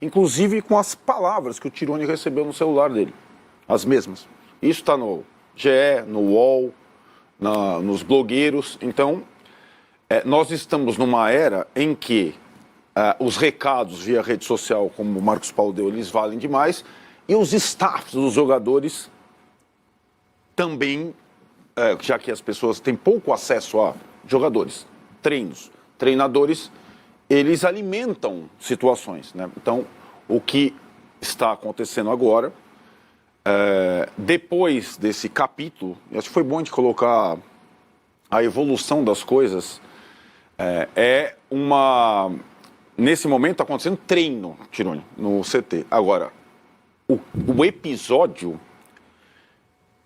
inclusive com as palavras que o Tironi recebeu no celular dele, as mesmas. Isso está no GE, no UOL, nos blogueiros. Então, nós estamos numa era em que os recados via rede social, como o Marcos Paulo deu, eles valem demais, e os staffs dos jogadores também, já que as pessoas têm pouco acesso a jogadores, treinos, treinadores, eles alimentam situações, né? Então, o que está acontecendo agora, depois desse capítulo, acho que foi bom de colocar a evolução das coisas, nesse momento está acontecendo treino, Tironi, no CT. Agora, o episódio,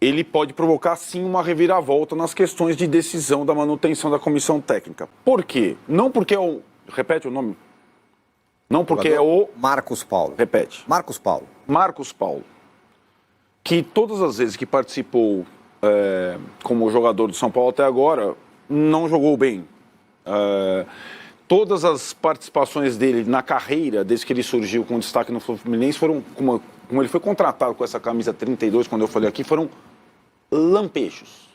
ele pode provocar, sim, uma reviravolta nas questões de decisão da manutenção da comissão técnica. Por quê? Não porque é o... Repete o nome. Não porque é o... Marcos Paulo. Repete. Marcos Paulo. Marcos Paulo. Que todas as vezes que participou como jogador do São Paulo até agora, não jogou bem. Todas as participações dele na carreira, desde que ele surgiu com destaque no Fluminense, foram, como ele foi contratado com essa camisa 32, quando eu falei aqui, foram lampejos.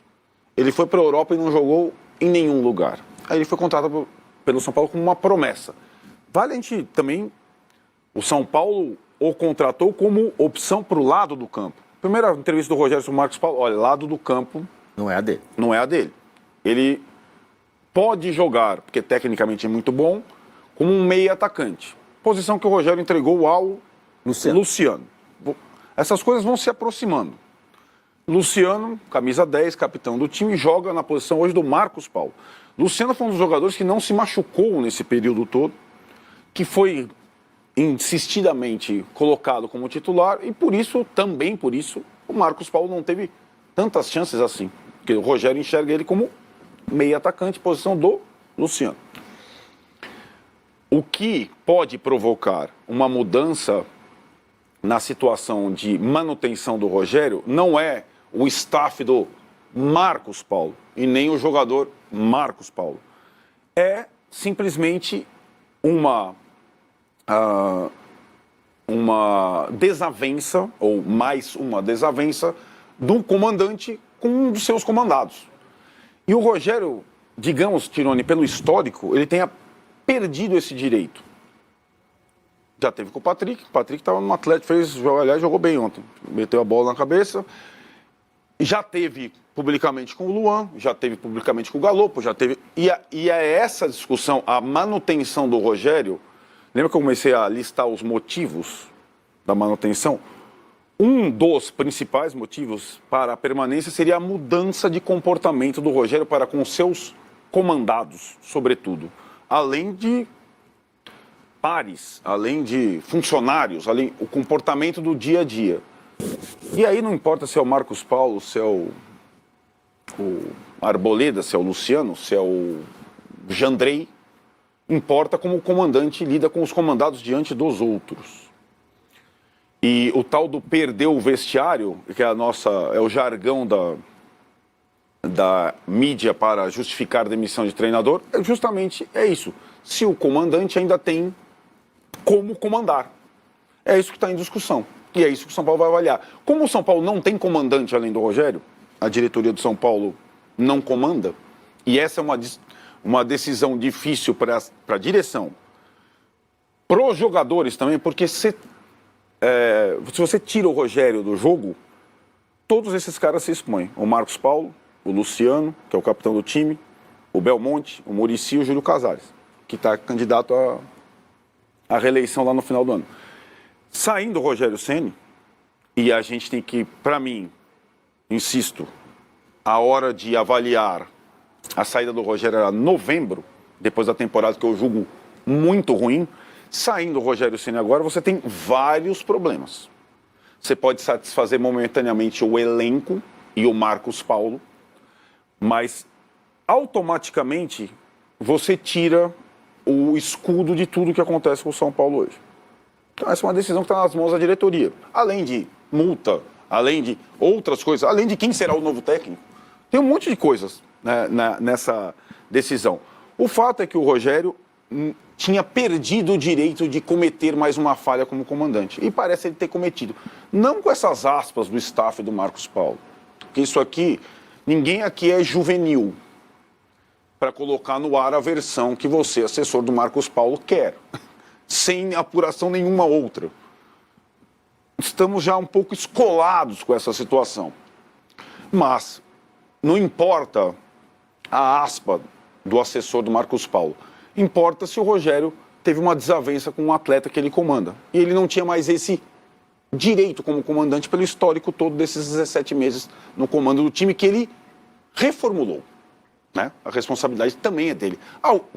Ele foi para a Europa e não jogou em nenhum lugar. Aí ele foi contratado pelo São Paulo como uma promessa. Vale a gente também... O São Paulo o contratou como opção para o lado do campo. Primeira entrevista do Rogério sobre o Marcos Paulo, olha, lado do campo... Não é a dele. Não é a dele. Ele... pode jogar, porque tecnicamente é muito bom, como um meia atacante. Posição que o Rogério entregou ao Luciano. Essas coisas vão se aproximando. Luciano, camisa 10, capitão do time, joga na posição hoje do Marcos Paulo. Luciano foi um dos jogadores que não se machucou nesse período todo, que foi insistidamente colocado como titular, e também por isso, o Marcos Paulo não teve tantas chances assim. Porque o Rogério enxerga ele como meia atacante, posição do Luciano. O que pode provocar uma mudança na situação de manutenção do Rogério não é o staff do Marcos Paulo e nem o jogador Marcos Paulo. É simplesmente uma desavença, ou mais uma desavença, do comandante com um dos seus comandados. E o Rogério, digamos, Tironi, pelo histórico, ele tenha perdido esse direito. Já teve com o Patrick estava no Atlético, aliás, jogou bem ontem, meteu a bola na cabeça. Já teve publicamente com o Luan, já teve publicamente com o Galopo, já teve... E é essa discussão, a manutenção do Rogério... Lembra que eu comecei a listar os motivos da manutenção? Um dos principais motivos para a permanência seria a mudança de comportamento do Rogério para com seus comandados, sobretudo. Além de pares, além de funcionários, o comportamento do dia a dia. E aí não importa se é o Marcos Paulo, se é o Arboleda, se é o Luciano, se é o Jandrei, importa como o comandante lida com os comandados diante dos outros. E o tal do perder o vestiário, que é o jargão da mídia para justificar a demissão de treinador, justamente é isso. Se o comandante ainda tem como comandar. É isso que está em discussão. E é isso que o São Paulo vai avaliar. Como o São Paulo não tem comandante além do Rogério, a diretoria do São Paulo não comanda, e essa é uma decisão difícil para a direção, para os jogadores também, porque se você tira o Rogério do jogo, todos esses caras se expõem. O Marcos Paulo, o Luciano, que é o capitão do time, o Belmonte, o Muricy e o Júlio Casares, que está candidato à reeleição lá no final do ano. Saindo o Rogério Ceni, e a gente tem que, para mim, insisto, a hora de avaliar a saída do Rogério era novembro, depois da temporada que eu julgo muito ruim. Saindo o Rogério Ceni agora, você tem vários problemas. Você pode satisfazer momentaneamente o elenco e o Marcos Paulo, mas automaticamente você tira o escudo de tudo que acontece com o São Paulo hoje. Então essa é uma decisão que está nas mãos da diretoria. Além de multa, além de outras coisas, além de quem será o novo técnico. Tem um monte de coisas, né, nessa decisão. O fato é que o Rogério tinha perdido o direito de cometer mais uma falha como comandante. E parece ele ter cometido. Não com essas aspas do staff do Marcos Paulo. Porque isso aqui, ninguém aqui é juvenil para colocar no ar a versão que você, assessor do Marcos Paulo, quer. Sem apuração nenhuma outra. Estamos já um pouco escolados com essa situação. Mas não importa a aspa do assessor do Marcos Paulo. Importa se o Rogério teve uma desavença com um atleta que ele comanda. E ele não tinha mais esse direito como comandante pelo histórico todo desses 17 meses no comando do time que ele reformulou. Né? A responsabilidade também é dele.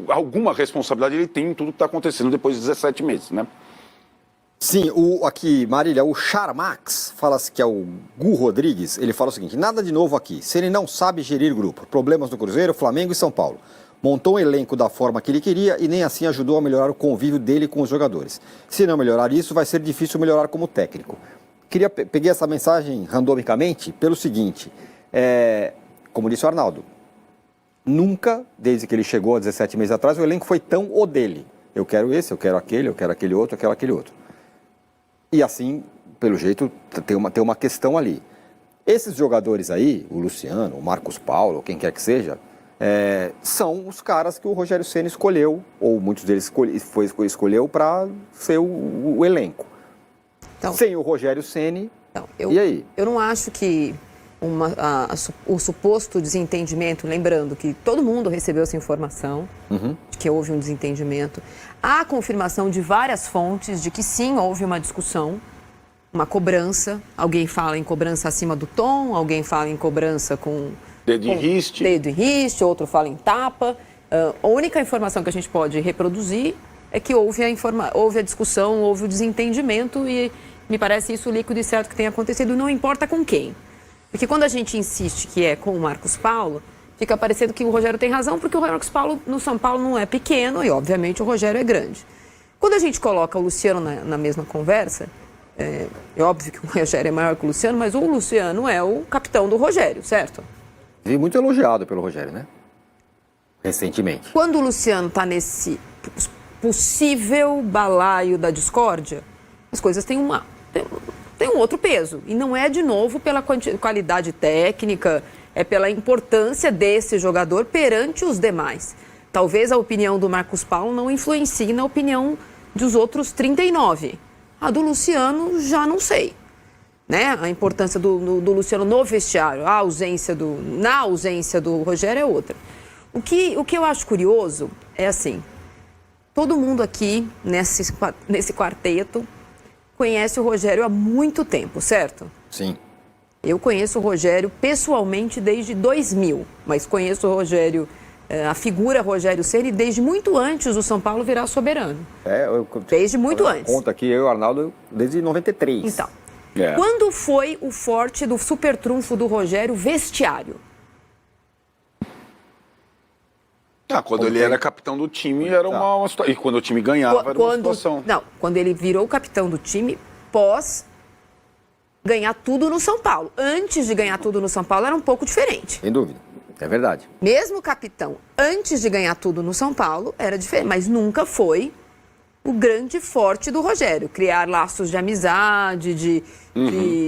Alguma responsabilidade ele tem em tudo que está acontecendo depois de 17 meses, né? Sim, aqui, Marília, o Charmax, fala-se que é o Gu Rodrigues, ele fala o seguinte: nada de novo aqui, se ele não sabe gerir grupo, problemas no Cruzeiro, Flamengo e São Paulo. Montou um elenco da forma que ele queria e nem assim ajudou a melhorar o convívio dele com os jogadores. Se não melhorar isso, vai ser difícil melhorar como técnico. Peguei essa mensagem randomicamente pelo seguinte, como disse o Arnaldo, nunca, desde que ele chegou há 17 meses atrás, o elenco foi tão o dele. Eu quero esse, eu quero aquele outro, eu quero aquele outro. E assim, pelo jeito, tem uma questão ali. Esses jogadores aí, o Luciano, o Marcos Paulo, quem quer que seja, são os caras que o Rogério Ceni escolheu, ou muitos deles escolheu para ser o elenco. Então, sem o Rogério Ceni, e aí? Eu não acho que o suposto desentendimento, lembrando que todo mundo recebeu essa informação, de que houve um desentendimento. Há confirmação de várias fontes de que sim, houve uma discussão, uma cobrança. Alguém fala em cobrança acima do tom, alguém fala em cobrança com dedo em riste, outro fala em tapa. A única informação que a gente pode reproduzir é que houve a discussão, houve o desentendimento e me parece isso líquido e certo que tem acontecido, não importa com quem. Porque quando a gente insiste que é com o Marcos Paulo, fica parecendo que o Rogério tem razão, porque o Marcos Paulo no São Paulo não é pequeno e, obviamente, o Rogério é grande. Quando a gente coloca o Luciano na mesma conversa, é óbvio que o Rogério é maior que o Luciano, mas o Luciano é o capitão do Rogério, certo? E muito elogiado pelo Rogério, né? Recentemente. Quando o Luciano está nesse possível balaio da discórdia, as coisas têm um outro peso. E não é, de novo, pela qualidade técnica, é pela importância desse jogador perante os demais. Talvez a opinião do Marcos Paulo não influencie na opinião dos outros 39. A do Luciano, já não sei. Né? A importância do Luciano no vestiário, na ausência do Rogério é outra. O que eu acho curioso é assim, todo mundo aqui, nesse quarteto, conhece o Rogério há muito tempo, certo? Sim. Eu conheço o Rogério pessoalmente desde 2000, mas conheço o Rogério, a figura Rogério Ceni, desde muito antes do São Paulo virar soberano. Desde muito antes. Conta aqui, eu e o Arnaldo, desde 93. Então, quando foi o forte do super trunfo do Rogério, vestiário? Quando ele era capitão do time, era uma situação. E quando o time ganhava, era uma situação. Não, quando ele virou capitão do time, pós ganhar tudo no São Paulo. Antes de ganhar tudo no São Paulo, era um pouco diferente. Sem dúvida, é verdade. Mesmo capitão, antes de ganhar tudo no São Paulo, era diferente, mas nunca foi o grande forte do Rogério. Criar laços de amizade,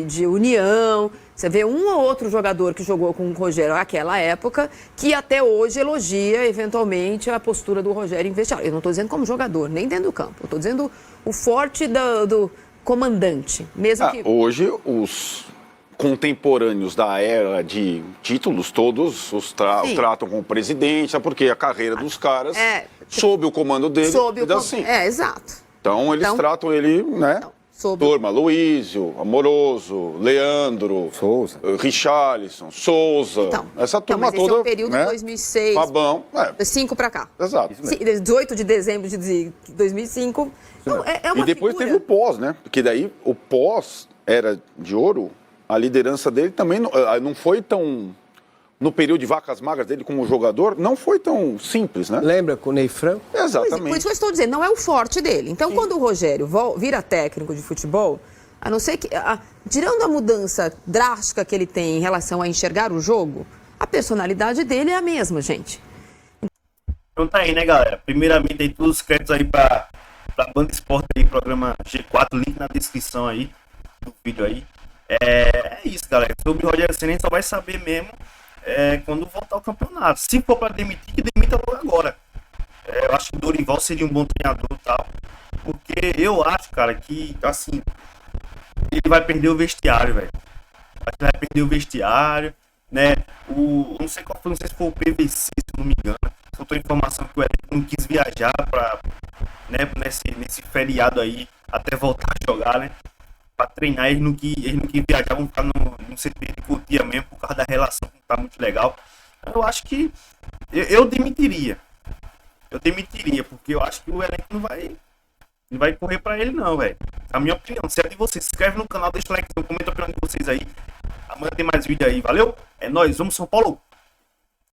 de união. Você vê um ou outro jogador que jogou com o Rogério naquela época, que até hoje elogia, eventualmente, a postura do Rogério em vestiário. Eu não estou dizendo como jogador, nem dentro do campo. Eu estou dizendo o forte do comandante. Mesmo que... Hoje, os contemporâneos da era de títulos, todos os tratam com o presidente, sabe por quê? A carreira dos caras, sob o comando dele, assim. Exato. Então, eles tratam ele, né? Turma, Luísio, Amoroso, Leandro, Souza, Richarlison, Souza, essa turma toda. Esse é o período de 2006. Fabão. 5 para cá. Exato. 18 de dezembro de 2005. Então, é uma e depois figura. teve o pós, né? Porque daí o pós era de ouro, a liderança dele também não foi tão... No período de vacas magras dele como jogador, não foi tão simples, né? Lembra com o Ney Franco? Exatamente. Por isso que eu estou dizendo, não é o forte dele. Então, quando o Rogério vira técnico de futebol, a não ser que... tirando a mudança drástica que ele tem em relação a enxergar o jogo, a personalidade dele é a mesma, gente. Então tá aí, né, galera? Primeiramente aí, todos os créditos aí pra Band Esporte aí, programa G4, link na descrição aí do vídeo aí. É isso, galera. Sobre o Rogério Ceni, a gente só vai saber mesmo quando voltar ao campeonato. Se for pra demitir, que demita logo agora. Eu acho que o Dorival seria um bom treinador e tal. Porque eu acho, cara, que, assim, ele vai perder o vestiário, velho. Acho que vai perder o vestiário, né? Não sei qual foi, não sei se foi o PVC, se não me engano. Soltou informação que o elenco não quis viajar né, nesse feriado aí, até voltar a jogar, né? Pra treinar, eles não quis viajar, vão ficar no CT de Cotia mesmo, por causa da relação que não tá muito legal. Eu acho que eu demitiria. Eu demitiria, porque eu acho que o elenco não vai correr pra ele não, velho. A minha opinião, se é de vocês, se inscreve no canal, deixa o like, comenta a opinião de vocês aí. Amanhã tem mais vídeo aí, valeu? É nóis, vamos São Paulo!